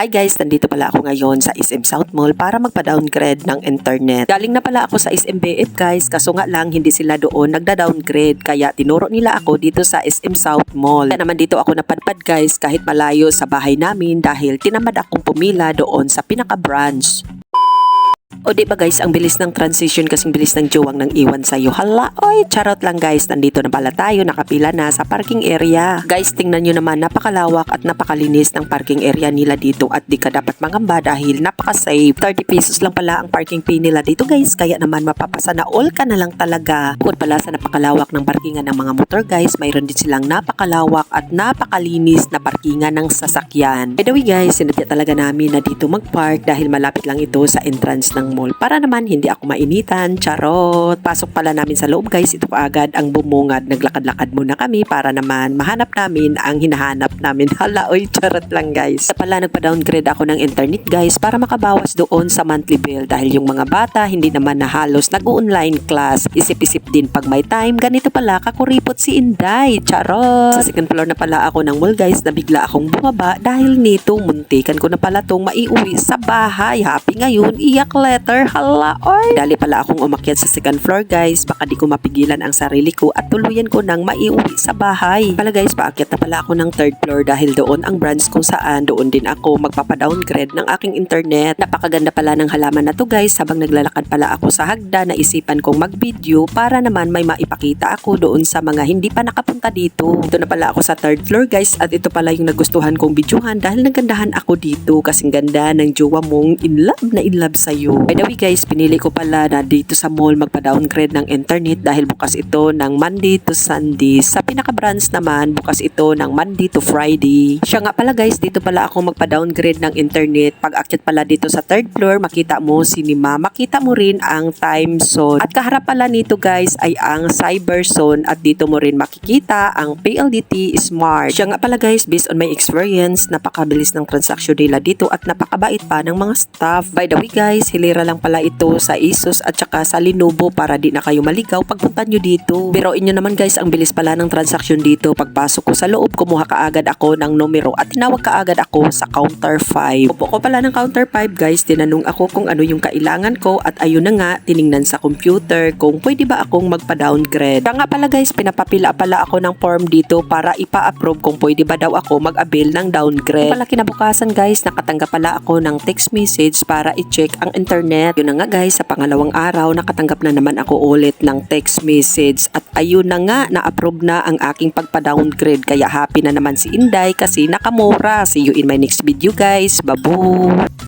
Hi guys, nandito pala ako ngayon sa SM South Mall para magpa-downgrade ng internet. Galing na pala ako sa SM BF guys, kaso nga lang hindi sila doon nagda-downgrade kaya tinuro nila ako dito sa SM South Mall. Kaya naman dito ako napadpad guys kahit malayo sa bahay namin dahil tinamad akong pumila doon sa pinaka-branch. O diba guys, ang bilis ng transition kasing bilis ng jowang nang iwan sa'yo. Hala, oy, charot lang guys. Nandito na pala tayo, nakapila na sa parking area. Guys, tingnan nyo naman, napakalawak at napakalinis ng parking area nila dito at di ka dapat mangamba dahil napaka-safe. 30 pesos lang pala ang parking fee nila dito guys, kaya naman mapapasa na all ka na lang talaga. Bukod pala sa napakalawak ng parkingan ng mga motor guys, mayroon din silang napakalawak at napakalinis na parkingan ng sasakyan. By the way guys, sinadya talaga namin na dito mag-park dahil malapit lang ito sa entrance ng mall para naman hindi ako mainitan. Charot! Pasok pala namin sa loob guys, ito agad ang bumungad. Naglakad-lakad muna kami para naman mahanap namin ang hinahanap namin. Hala, oy, charot lang guys. Sa pala nagpa-downgrade ako ng internet guys para makabawas doon sa monthly bill dahil yung mga bata hindi naman na halos nag-online class. Isip-isip din pag may time. Ganito pala kakuripot si Inday. Charot! Sa second floor na pala ako ng mall guys, nabigla akong bumaba dahil nito muntikan ko na pala tong maiuwi sa bahay. Happy ngayon, iyak letter. Hala, oy! Dali pala akong umakyat sa second floor guys, baka di ko mapigilan ang sarili ko at tuluyan ko nang maiuwi sa bahay. Pala guys, paakyat na pala ako ng third floor dahil doon ang branch kung saan doon din ako magpapadowngrade ng aking internet. Napakaganda pala ng halaman na to guys. Habang naglalakad pala ako sa hagda, naisipan kong mag-video para naman may maipakita ako doon sa mga hindi pa nakapunta dito. Ito na pala ako sa third floor guys at ito pala yung nagustuhan kong videohan dahil nagandahan ako dito kasing ganda ng jowa mong in love sa'yo. By the way guys, pinili ko pala na dito sa mall magpa-downgrade ng internet dahil bukas ito ng Monday to Sunday. Sa pinaka-branch naman, bukas ito ng Monday to Friday. Siya nga pala guys, dito pala ako magpa-downgrade ng internet. Pag akyat pala dito sa third floor, makita mo cinema, makita mo rin ang time zone. At kaharap pala nito guys ay ang cyber zone at dito mo rin makikita ang PLDT Smart. Siya nga pala guys, based on my experience, napakabilis ng transaction nila dito at napakabait pa ng mga staff. By the way guys, hilera lang pala ito sa Asus at saka sa Lenovo para di na kayo maligaw pagpunta nyo dito. Biroin nyo naman guys, ang bilis pala ng transaction dito. Pagpasok ko sa loob, kumuha kaagad ako ng numero at tinawag kaagad ako sa counter 5. Upo ko pala ng counter 5 guys, tinanong ako kung ano yung kailangan ko at ayun na nga, tiningnan sa computer kung pwede ba akong magpa-downgrade. Kaya nga pala guys, pinapapila pala ako ng form dito para ipa-approve kung pwede ba daw ako mag-avail ng downgrade. Pala kinabukasan guys, nakatanggap pala ako ng text message para i-check ang internet. Yun na nga guys, sa pangalawang araw nakatanggap na naman ako ulit ng text message at ayun na nga, na-approve na ang aking pagpa-downgrade kaya happy na naman si Inday kasi nakamura. See you in my next video guys. Babu!